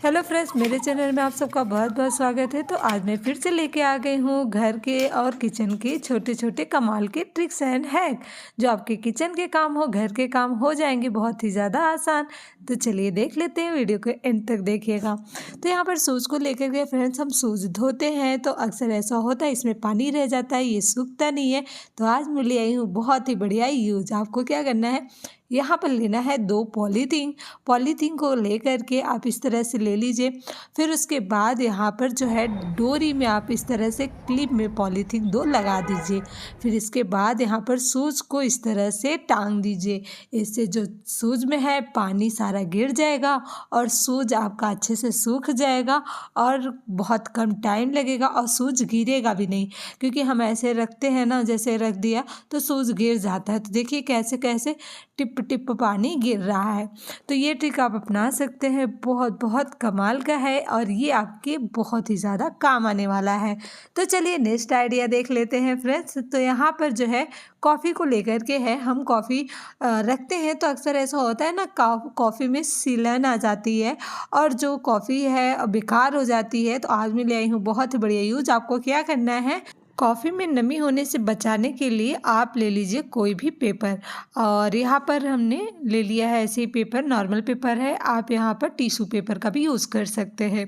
Hello friends, मेरे channel में आप सबका बहुत बहुत स्वागत है। तो आज मैं फिर से लेके आ गई हूँ घर के और किचन के छोटे छोटे कमाल के ट्रिक्स एंड हैक, जो आपके किचन के काम हो, घर के काम हो जाएंगे बहुत ही ज़्यादा आसान। तो चलिए देख लेते हैं, वीडियो को एंड तक देखिएगा। तो यहाँ पर सूज को लेकर के फ्रेंड्स हम सूज धोते हैं तो अक्सर ऐसा होता है इसमें पानी रह जाता है, ये सूखता नहीं है। तो आज मैं ले आई हूँ बहुत ही बढ़िया यूज। आपको क्या करना है, यहाँ पर लेना है 2 पॉलीथीन। पॉलीथीन को लेकर के आप इस तरह से ले लीजिए। फिर उसके बाद यहाँ पर जो है डोरी में आप इस तरह से क्लिप में पॉलीथीन 2 लगा दीजिए। फिर इसके बाद यहाँ पर सूज को इस तरह से टांग दीजिए। इससे जो सूज में है पानी सारा गिर जाएगा और सूज आपका अच्छे से सूख जाएगा और बहुत कम टाइम लगेगा और सूज गिरेगा भी नहीं, क्योंकि हम ऐसे रखते हैं ना, जैसे रख दिया तो सूज गिर जाता है। तो देखिए कैसे कैसे टिप टिप पानी गिर रहा है। तो ये ट्रिक आप अपना सकते हैं, बहुत बहुत कमाल का है और ये आपके बहुत ही ज़्यादा काम आने वाला है। तो चलिए नेक्स्ट आइडिया देख लेते हैं फ्रेंड्स। तो यहाँ पर जो है कॉफ़ी को लेकर के है, हम कॉफ़ी रखते हैं तो अक्सर ऐसा होता है ना, कॉफ़ी में सीलन आ जाती है और जो कॉफ़ी है बेकार हो जाती है। तो आज मैं ले आई हूँ बहुत ही बढ़िया यूज। आपको क्या करना है, कॉफ़ी में नमी होने से बचाने के लिए आप ले लीजिए कोई भी पेपर। और यहाँ पर हमने ले लिया है ऐसे ही पेपर, नॉर्मल पेपर है। आप यहाँ पर टिश्यू पेपर का भी यूज़ कर सकते हैं।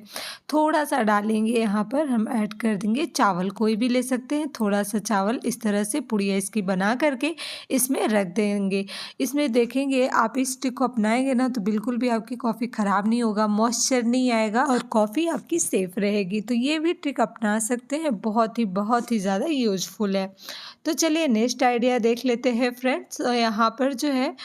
थोड़ा सा डालेंगे, यहाँ पर हम ऐड कर देंगे चावल, कोई भी ले सकते हैं। थोड़ा सा चावल इस तरह से पुड़िया इसकी बना करके इसमें रख देंगे। इसमें देखेंगे आप इस ट्रिक को अपनाएंगे ना तो बिल्कुल भी आपकी कॉफ़ी ख़राब नहीं होगा, मॉइस्चर नहीं आएगा और कॉफ़ी आपकी सेफ़ रहेगी। तो ये भी ट्रिक अपना सकते हैं, बहुत ही ज़्यादा यूजफुल है। तो चलिए नेक्स्ट आइडिया देख लेते हैं फ्रेंड्स। यहाँ पर जो है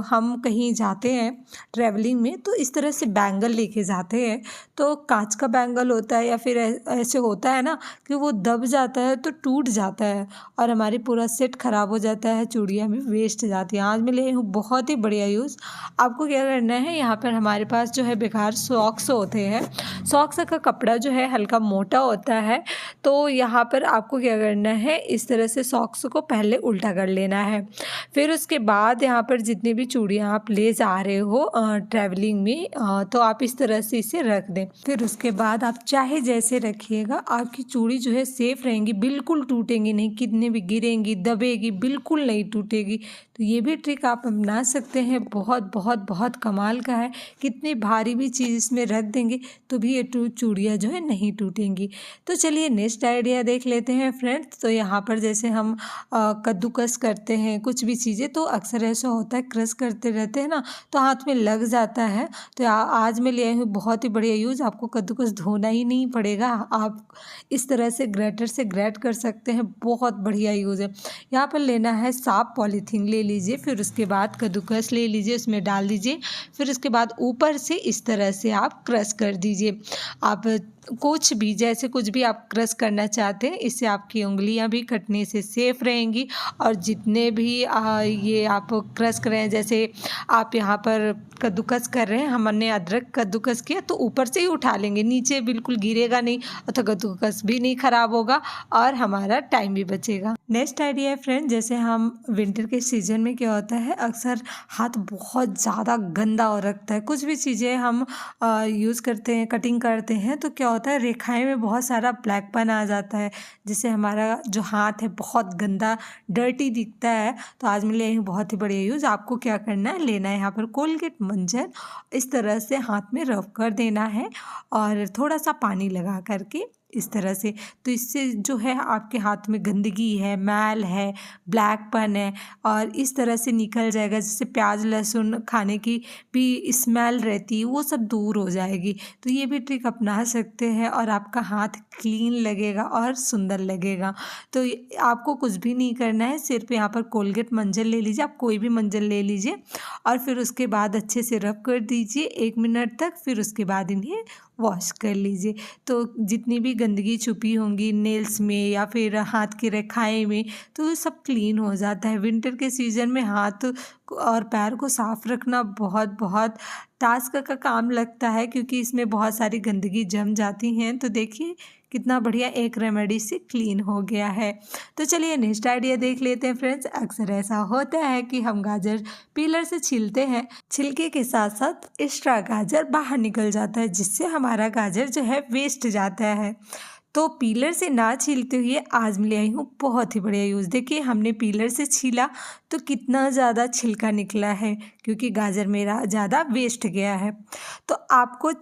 हम कहीं जाते हैं ट्रैवलिंग में तो इस तरह से बैंगल लेके जाते हैं। तो कांच का बैंगल होता है या फिर ऐसे होता है ना कि वो दब जाता है तो टूट जाता है और हमारी पूरा सेट ख़राब हो जाता है, चूड़ियाँ भी वेस्ट जाती हैं। आज मैं ले हूँ बहुत ही बढ़िया यूज़। आपको क्या करना है, यहाँ पर हमारे पास जो है बेकार सॉक्स होते हैं, सॉक्स का कपड़ा जो है हल्का मोटा होता है। तो यहाँ पर आपको क्या करना है, इस तरह से सॉक्स को पहले उल्टा कर लेना है। फिर उसके बाद यहाँ पर जितनी भी चूड़ियाँ आप ले जा रहे हो ट्रैवलिंग में तो आप इस तरह से इसे रख दें। फिर उसके बाद आप चाहे जैसे रखिएगा, आपकी चूड़ी जो है सेफ रहेंगी, बिल्कुल टूटेंगी नहीं, कितने भी गिरेंगी दबेगी बिल्कुल नहीं टूटेगी। तो ये भी ट्रिक आप अपना सकते हैं, बहुत कमाल का है। कितनी भारी भी चीज़ इसमें रख देंगे तो भी ये चूड़ियाँ जो है नहीं टूटेंगी। तो चलिए नेक्स्ट आइडिया देख लेते हैं फ्रेंड्स। तो यहाँ पर जैसे हम कद्दूकस करते हैं कुछ भी चीज़ें, तो अक्सर ऐसा होता है क्रश करते रहते हैं ना तो हाथ में लग जाता है। तो आज मैं ले आई हूँ बहुत ही बढ़िया यूज़। आपको कद्दूकस धोना ही नहीं पड़ेगा, आप इस तरह से ग्रेटर से ग्रेट कर सकते हैं, बहुत बढ़िया यूज़ है। यहाँ पर लेना है साफ पॉलीथीन ले लीजिए, फिर उसके बाद कद्दूकस ले लीजिए, उसमें डाल दीजिए। फिर उसके बाद ऊपर से इस तरह से आप क्रश कर दीजिए। आप कुछ भी जैसे कुछ भी आप क्रश करना चाहते हैं, इससे आपकी उंगलियां भी कटने से सेफ रहेंगी। और जितने भी ये आप क्रश कर रहे हैं, जैसे आप यहाँ पर कद्दूकस कर रहे हैं, हमने अदरक कद्दूकस किया तो ऊपर से ही उठा लेंगे, नीचे बिल्कुल गिरेगा नहीं और तो कद्दूकस भी नहीं खराब होगा और हमारा टाइम भी बचेगा। नेक्स्ट आइडिया है फ्रेंड, जैसे हम विंटर के सीजन में क्या होता है, अक्सर हाथ बहुत ज़्यादा गंदा हो रखता है। कुछ भी चीज़ें हम यूज़ करते हैं, कटिंग करते हैं तो क्या होता है, रेखाएं में बहुत सारा ब्लैकपन आ जाता है, जिससे हमारा जो हाथ है बहुत गंदा डर्टी दिखता है। तो आज मैं ले आई हूँ बहुत ही बढ़िया यूज़। आपको क्या करना है, लेना है यहाँ पर कोलगेट मंजन, इस तरह से हाथ में रब कर देना है और थोड़ा सा पानी लगा करके इस तरह से। तो इससे जो है आपके हाथ में गंदगी है, मैल है, ब्लैकपन है और इस तरह से निकल जाएगा। जैसे प्याज लहसुन खाने की भी स्मेल रहती है वो सब दूर हो जाएगी। तो ये भी ट्रिक अपना सकते हैं और आपका हाथ क्लीन लगेगा और सुंदर लगेगा। तो आपको कुछ भी नहीं करना है, सिर्फ यहाँ पर कोलगेट मंजन ले लीजिए, आप कोई भी मंजन ले लीजिए और फिर उसके बाद अच्छे से रब कर दीजिए 1 मिनट तक। फिर उसके बाद इन्हें वॉश कर लीजिए। तो जितनी भी गंदगी छुपी होंगी नेल्स में या फिर हाथ की रेखाएं में, तो ये सब क्लीन हो जाता है। विंटर के सीज़न में हाथ और पैर को साफ रखना बहुत टास्क का काम लगता है, क्योंकि इसमें बहुत सारी गंदगी जम जाती हैं। तो देखिए कितना बढ़िया एक रेमेडी से क्लीन हो गया है। तो चलिए नेक्स्ट आइडिया देख लेते हैं फ्रेंड्स। अक्सर ऐसा होता है कि हम गाजर पीलर से छीलते हैं, छिलके के साथ साथ एक्स्ट्रा गाजर बाहर निकल जाता है, जिससे हमारा गाजर जो है वेस्ट जाता है। तो पीलर से ना छीलते हुए आज मैं ले आई हूँ बहुत ही बढ़िया यूज़। देखिए हमने पीलर से छीला तो कितना ज़्यादा छिलका निकला है, क्योंकि गाजर मेरा ज़्यादा वेस्ट गया है। तो आपको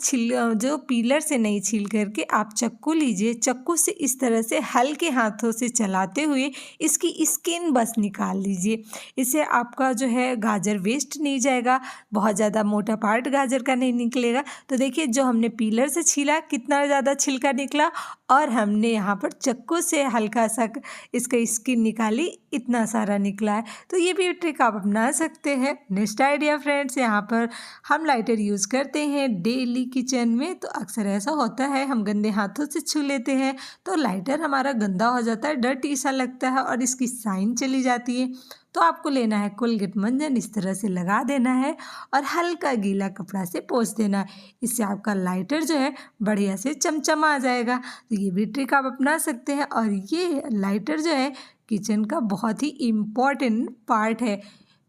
जो पीलर से नहीं छील करके आप चक्कू लीजिए, चक्कू से इस तरह से हल्के हाथों से चलाते हुए इसकी स्किन बस निकाल लीजिए। इससे आपका जो है गाजर वेस्ट नहीं जाएगा, बहुत ज़्यादा मोटा पार्ट गाजर का नहीं निकलेगा। तो देखिए जो हमने पीलर से छीला कितना ज़्यादा छिलका निकला, और हमने यहाँ पर चक्कू से हल्का सा इसका स्किन निकाली, इतना सारा निकला है। तो ये भी ट्रिक आप अपना सकते हैं। नेक्स्ट आइडिया फ्रेंड्स, यहाँ पर हम लाइटर यूज़ करते हैं डेली किचन में। तो अक्सर ऐसा होता है हम गंदे हाथों से छू लेते हैं तो लाइटर हमारा गंदा हो जाता है, डर्टी सा लगता है और इसकी शाइन चली जाती है। तो आपको लेना है कोलगेट मंजन, इस तरह से लगा देना है और हल्का गीला कपड़ा से पोंछ देना है। इससे आपका लाइटर जो है बढ़िया से चमचमा जाएगा। तो ये भी ट्रिक आप अपना सकते हैं। और ये लाइटर जो है किचन का बहुत ही इम्पॉर्टेंट पार्ट है,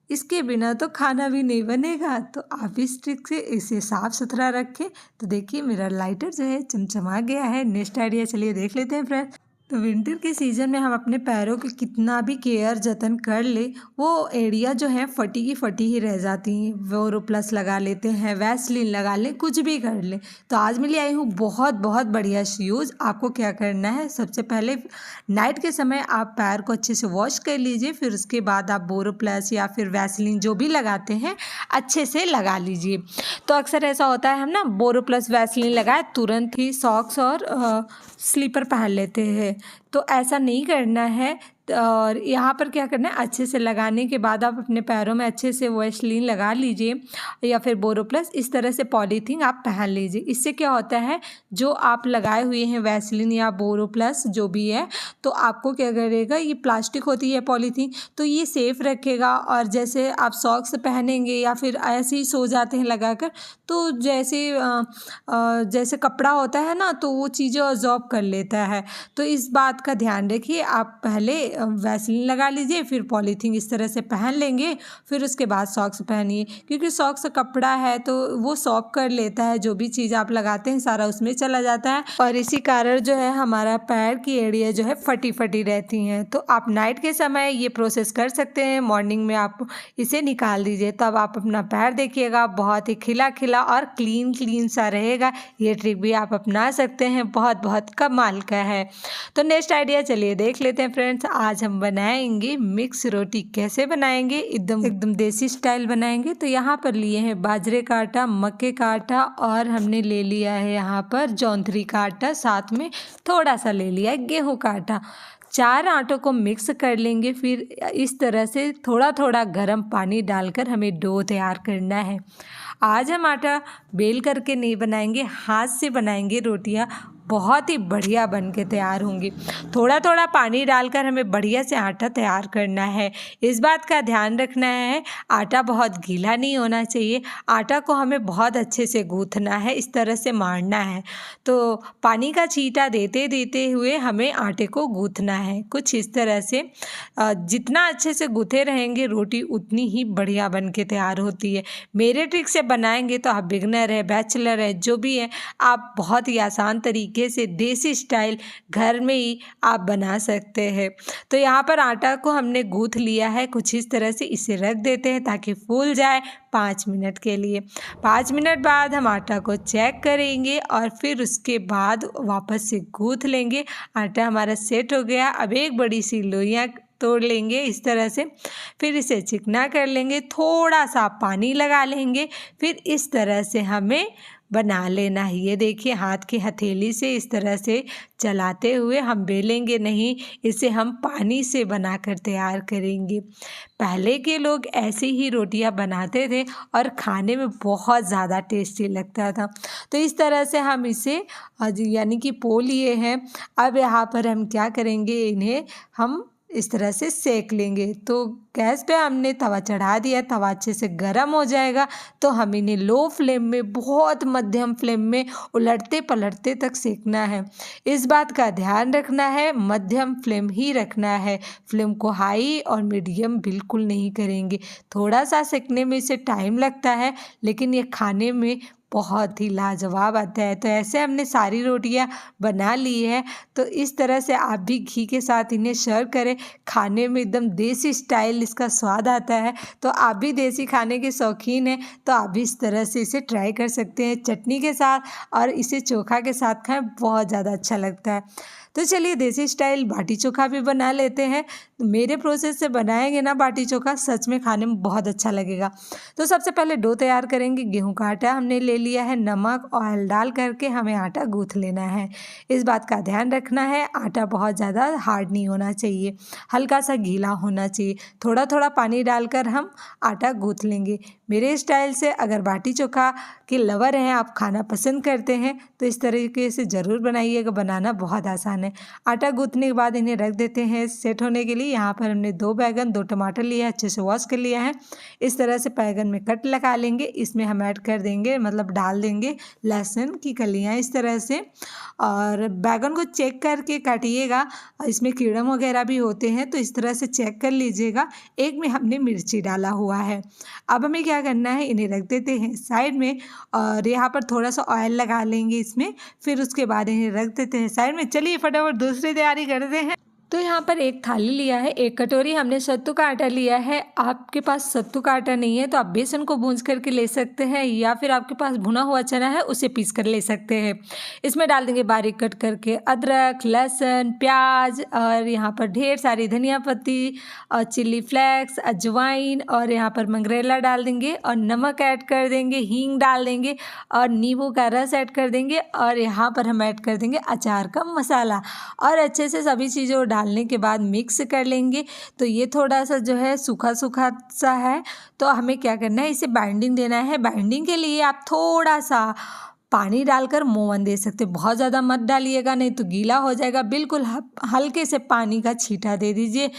इसके बिना तो खाना भी नहीं बनेगा। तो आप इस ट्रिक से इसे साफ़ सुथरा रखें। तो देखिए मेरा लाइटर जो है चमचमा गया है। नेक्स्ट आइडिया चलिए देख लेते हैं फ्रेंड्स। तो विंटर के सीज़न में हम अपने पैरों की कितना भी केयर जतन कर ले, वो एरिया जो है फटी की फटी ही रह जाती हैं। बोरोप्लस लगा लेते हैं, वैसलीन लगा लें, कुछ भी कर लें। तो आज मैं ले आई हूँ बहुत बहुत बढ़िया यूज़। आपको क्या करना है, सबसे पहले नाइट के समय आप पैर को अच्छे से वॉश कर लीजिए, फिर उसके बाद आप बोरोप्लस या फिर वैसलीन जो भी लगाते हैं अच्छे से लगा लीजिए। तो अक्सर ऐसा होता है हम ना बोरोप्लस वैसलीन लगाए तुरंत ही सॉक्स और स्लीपर पहन लेते हैं। तो ऐसा नहीं करना है। और यहाँ पर क्या करना है, अच्छे से लगाने के बाद आप अपने पैरों में अच्छे से वैसलीन लगा लीजिए या फिर बोरोप्लस, इस तरह से पॉलीथीन आप पहन लीजिए। इससे क्या होता है, जो आप लगाए हुए हैं वैसलीन या बोरोप्लस जो भी है, तो आपको क्या करेगा, ये प्लास्टिक होती है पॉलीथीन, तो ये सेफ रखेगा। और जैसे आप सॉक्स पहनेंगे या फिर ऐसे ही सो जाते हैं लगाकर, तो जैसे कपड़ा होता है ना, तो वो चीज़ें ऑब्जॉर्ब कर लेता है। तो इस बात का ध्यान रखिए। आप पहले वैसलीन लगा लीजिए, फिर पॉलीथीन इस तरह से पहन लेंगे, फिर उसके बाद सॉक्स पहनिए, क्योंकि सॉक्स कपड़ा है तो वो सॉक कर लेता है, जो भी चीज़ आप लगाते हैं सारा उसमें चला जाता है। और इसी कारण जो है हमारा पैर की एड़ियाँ जो है फटी फटी रहती हैं। तो आप नाइट के समय ये प्रोसेस कर सकते हैं, मॉर्निंग में आप इसे निकाल दीजिए, तब आप अपना पैर देखिएगा बहुत ही खिला खिला और क्लीन सा रहेगा। ये ट्रिक भी आप अपना सकते हैं, बहुत बहुत कमाल का है। तो नेक्स्ट आइडिया चलिए देख लेते हैं फ्रेंड्स। आज हम बनाएंगे मिक्स रोटी। कैसे बनाएंगे, एकदम देसी स्टाइल बनाएंगे। तो यहाँ पर लिए हैं बाजरे का आटा, मक्के का आटा, और हमने ले लिया है यहाँ पर जौंधरी का आटा, साथ में थोड़ा सा ले लिया है गेहूं का आटा। 4 आटों को मिक्स कर लेंगे। फिर इस तरह से थोड़ा थोड़ा गर्म पानी डालकर हमें डो तैयार करना है। आज हम आटा बेल करके नहीं बनाएंगे, हाथ से बनाएंगे रोटियां, बहुत ही बढ़िया बन के तैयार होंगी। थोड़ा थोड़ा पानी डालकर हमें बढ़िया से आटा तैयार करना है। इस बात का ध्यान रखना है, आटा बहुत गीला नहीं होना चाहिए। आटा को हमें बहुत अच्छे से गूँथना है, इस तरह से मारना है। तो पानी का छींटा देते देते हुए हमें आटे को गूँथना है, कुछ इस तरह से। जितना अच्छे से गूँथे रहेंगे रोटी उतनी ही बढ़िया बन के तैयार होती है। मेरे ट्रिक से बनाएंगे तो आप बिगनर है, बैचलर है, जो भी है, आप बहुत ही आसान तरीके से देसी स्टाइल घर में ही आप बना सकते हैं। तो यहाँ पर आटा को हमने गूँथ लिया है कुछ इस तरह से। इसे रख देते हैं ताकि फूल जाए 5 मिनट के लिए। 5 मिनट बाद हम आटा को चेक करेंगे और फिर उसके बाद वापस से गूँथ लेंगे। आटा हमारा सेट हो गया। अब एक बड़ी सी लोइयाँ तोड़ लेंगे इस तरह से, फिर इसे चिकना कर लेंगे, थोड़ा सा पानी लगा लेंगे, फिर इस तरह से हमें बना लेना है। ये देखिए हाथ की हथेली से इस तरह से चलाते हुए हम बेलेंगे नहीं, इसे हम पानी से बनाकर तैयार करेंगे। पहले के लोग ऐसे ही रोटियां बनाते थे और खाने में बहुत ज़्यादा टेस्टी लगता था। तो इस तरह से हम इसे यानी कि पो लिए हैं। अब यहाँ पर हम क्या करेंगे, इन्हें हम इस तरह से सेक लेंगे। तो गैस पे हमने तवा चढ़ा दिया, तवा अच्छे से गर्म हो जाएगा तो हम इन्हें लो फ्लेम में, बहुत मध्यम फ्लेम में उलटते पलटते तक सेकना है। इस बात का ध्यान रखना है, मध्यम फ्लेम ही रखना है, फ्लेम को हाई और मीडियम बिल्कुल नहीं करेंगे। थोड़ा सा सेकने में इसे टाइम लगता है लेकिन ये खाने में बहुत ही लाजवाब आता है। तो ऐसे हमने सारी रोटियां बना ली है। तो इस तरह से आप भी घी के साथ इन्हें सर्व करें, खाने में एकदम देसी स्टाइल इसका स्वाद आता है। तो आप भी देसी खाने के शौकीन हैं तो आप भी इस तरह से इसे ट्राई कर सकते हैं चटनी के साथ, और इसे चोखा के साथ खाएं, बहुत ज़्यादा अच्छा लगता है। तो चलिए देसी स्टाइल बाटी चोखा भी बना लेते हैं। तो मेरे प्रोसेस से बनाएंगे ना बाटी चोखा, सच में खाने में बहुत अच्छा लगेगा। तो सबसे पहले डो तैयार करेंगे। गेहूं का आटा हमने ले लिया है, नमक ऑयल डाल करके हमें आटा गूँथ लेना है। इस बात का ध्यान रखना है, आटा बहुत ज़्यादा हार्ड नहीं होना चाहिए, हल्का सा गीला होना चाहिए। थोड़ा थोड़ा पानी डालकर हम आटा गूँथ लेंगे। मेरे स्टाइल से अगर बाटी चोखा के लवर हैं, आप खाना पसंद करते हैं तो इस तरीके से ज़रूर बनाइएगा, बनाना बहुत आसान है। आटा गूँथने के बाद इन्हें रख देते हैं सेट होने के लिए। यहाँ पर हमने 2 बैगन 2 टमाटर लिया है, अच्छे से वॉश कर लिया है। इस तरह से बैगन में कट लगा लेंगे। इसमें हम ऐड कर देंगे, मतलब डाल देंगे लहसुन की कलियाँ इस तरह से। और बैगन को चेक करके काटिएगा, इसमें कीड़े वगैरह भी होते हैं तो इस तरह से चेक कर लीजिएगा। एक में हमने मिर्ची डाला हुआ है। अब हमें क्या करना है, इन्हें रख देते हैं साइड में और यहाँ पर थोड़ा सा ऑयल लगा लेंगे इसमें, फिर उसके बाद इन्हें रख देते हैं साइड में। चलिए फटाफट दूसरी तैयारी करते हैं। तो यहाँ पर एक थाली लिया है, 1 कटोरी हमने सत्तू का आटा लिया है। आपके पास सत्तू का आटा नहीं है तो आप बेसन को भूंज करके ले सकते हैं, या फिर आपके पास भुना हुआ चना है उसे पीस कर ले सकते हैं। इसमें डाल देंगे बारीक कट करके अदरक, लहसुन, प्याज, और यहाँ पर ढेर सारी धनिया पत्ती और चिल्ली फ्लेक्स, अजवाइन, और यहाँ पर मंगरेला डाल देंगे, और नमक ऐड कर देंगे, हींग डाल देंगे, और नींबू का रस ऐड कर देंगे, और यहाँ पर हम ऐड कर देंगे अचार का मसाला, और अच्छे से सभी चीज़ों डालने के बाद मिक्स कर लेंगे। तो ये थोड़ा सा जो है सूखा सूखा सा है, तो हमें क्या करना है, इसे बाइंडिंग देना है। बाइंडिंग के लिए आप थोड़ा सा पानी डालकर मोवन दे सकते, बहुत ज़्यादा मत डालिएगा नहीं तो गीला हो जाएगा। बिल्कुल हल्के से पानी का छींटा दे दीजिए।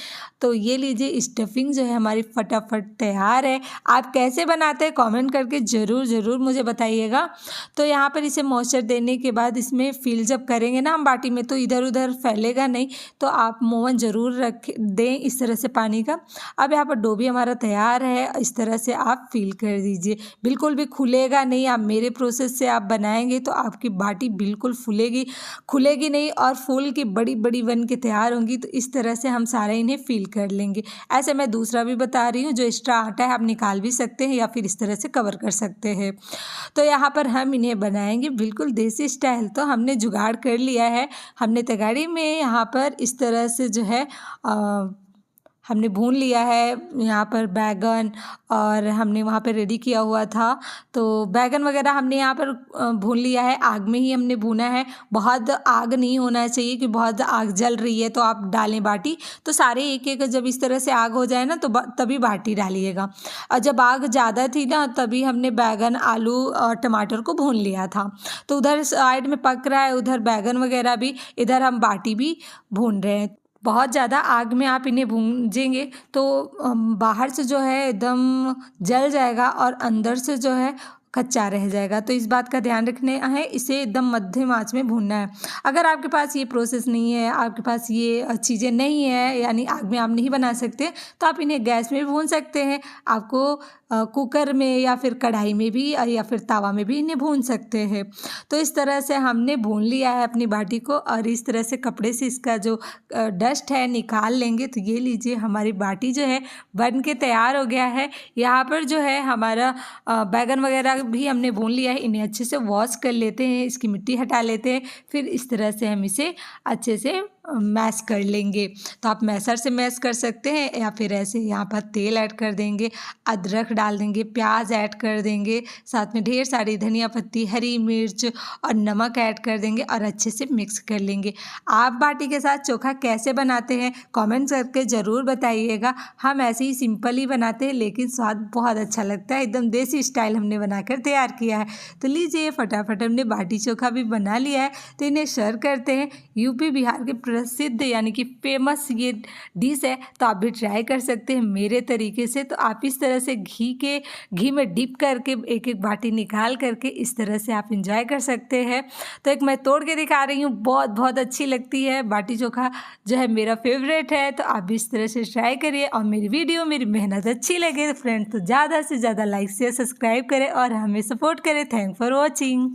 तो ये लीजिए, स्टफिंग जो है हमारी फटाफट तैयार है। आप कैसे बनाते हैं कमेंट करके ज़रूर मुझे बताइएगा। तो यहाँ पर इसे मॉइस्चर देने के बाद इसमें फिल जब करेंगे ना हम बाटी में तो इधर उधर फैलेगा नहीं, तो आप मोवन ज़रूर रख दें इस तरह से पानी का। अब यहाँ पर डो भी हमारा तैयार है, इस तरह से आप फिल कर दीजिए, बिल्कुल भी खुलेगा नहीं। आप मेरे प्रोसेस से आप बनाएंगे तो आपकी बाटी बिल्कुल फूलेगी, खुलेगी नहीं, और फूल की बड़ी बड़ी बन के तैयार होंगी। तो इस तरह से हम सारे इन्हें फिल कर लेंगे। ऐसे मैं दूसरा भी बता रही हूँ, जो एक्स्ट्रा आटा है आप निकाल भी सकते हैं या फिर इस तरह से कवर कर सकते हैं। तो यहाँ पर हम इन्हें बनाएंगे बिल्कुल देसी स्टाइल। तो हमने जुगाड़ कर लिया है, हमने तगाड़ी में यहाँ पर इस तरह से जो है हमने भून लिया है यहाँ पर बैगन, और हमने वहाँ पे रेडी किया हुआ था। तो बैगन वगैरह हमने यहाँ पर भून लिया है, आग में ही हमने भूना है। बहुत आग नहीं होना चाहिए कि बहुत आग जल रही है तो आप डालें बाटी। तो सारे एक एक जब इस तरह से आग हो जाए ना तो तभी बाटी डालिएगा। और जब आग ज़्यादा थी ना तभी हमने बैगन, आलू और टमाटर को भून लिया था। तो उधर साइड में पक रहा है, उधर बैगन वगैरह भी, इधर हम बाटी भी भून रहे हैं। बहुत ज़्यादा आग में आप इन्हें भूंजेंगे तो बाहर से जो है एकदम जल जाएगा और अंदर से जो है कच्चा रह जाएगा। तो इस बात का ध्यान रखना है, इसे एकदम मध्यम आंच में भूनना है। अगर आपके पास ये प्रोसेस नहीं है, आपके पास ये चीज़ें नहीं है, यानी आग में आप नहीं बना सकते, तो आप इन्हें गैस में भी भून सकते हैं। आपको कुकर में या फिर कढ़ाई में भी या फिर तवा में भी इन्हें भून सकते हैं। तो इस तरह से हमने भून लिया है अपनी बाटी को, और इस तरह से कपड़े से इसका जो डस्ट है निकाल लेंगे। तो ये लीजिए, हमारी बाटी जो है बन के तैयार हो गया है। यहाँ पर जो है हमारा बैगन वगैरह भी हमने भून लिया है। इन्हें अच्छे से वॉश कर लेते हैं, इसकी मिट्टी हटा लेते हैं, फिर इस तरह से हम इसे अच्छे से मैश कर लेंगे। तो आप मैशर से मैश कर सकते हैं या फिर ऐसे। यहाँ पर तेल ऐड कर देंगे, अदरक डाल देंगे, प्याज ऐड कर देंगे, साथ में ढेर सारी धनिया पत्ती, हरी मिर्च और नमक ऐड कर देंगे और अच्छे से मिक्स कर लेंगे। आप बाटी के साथ चोखा कैसे बनाते हैं कमेंट करके ज़रूर बताइएगा। हम ऐसे ही सिंपल ही बनाते हैं लेकिन स्वाद बहुत अच्छा लगता है, एकदम देसी स्टाइल हमने बनाकर तैयार किया है। तो लीजिए, फटाफट हमने बाटी चोखा भी बना लिया है। तो इन्हें सर्व करते हैं। यूपी बिहार के प्रसिद्ध यानी कि फेमस ये डिश है, तो आप भी ट्राई कर सकते हैं मेरे तरीके से। तो आप इस तरह से घी में डिप करके एक एक बाटी निकाल करके इस तरह से आप इंजॉय कर सकते हैं। तो एक मैं तोड़ के दिखा रही हूँ, बहुत बहुत अच्छी लगती है बाटी चोखा जो है, मेरा फेवरेट है। तो आप भी इस तरह से ट्राई करिए और मेरी वीडियो, मेरी मेहनत अच्छी लगे फ्रेंड तो ज़्यादा से ज़्यादा लाइक शेयर सब्सक्राइब करें और हमें सपोर्ट करें। Thank for watching.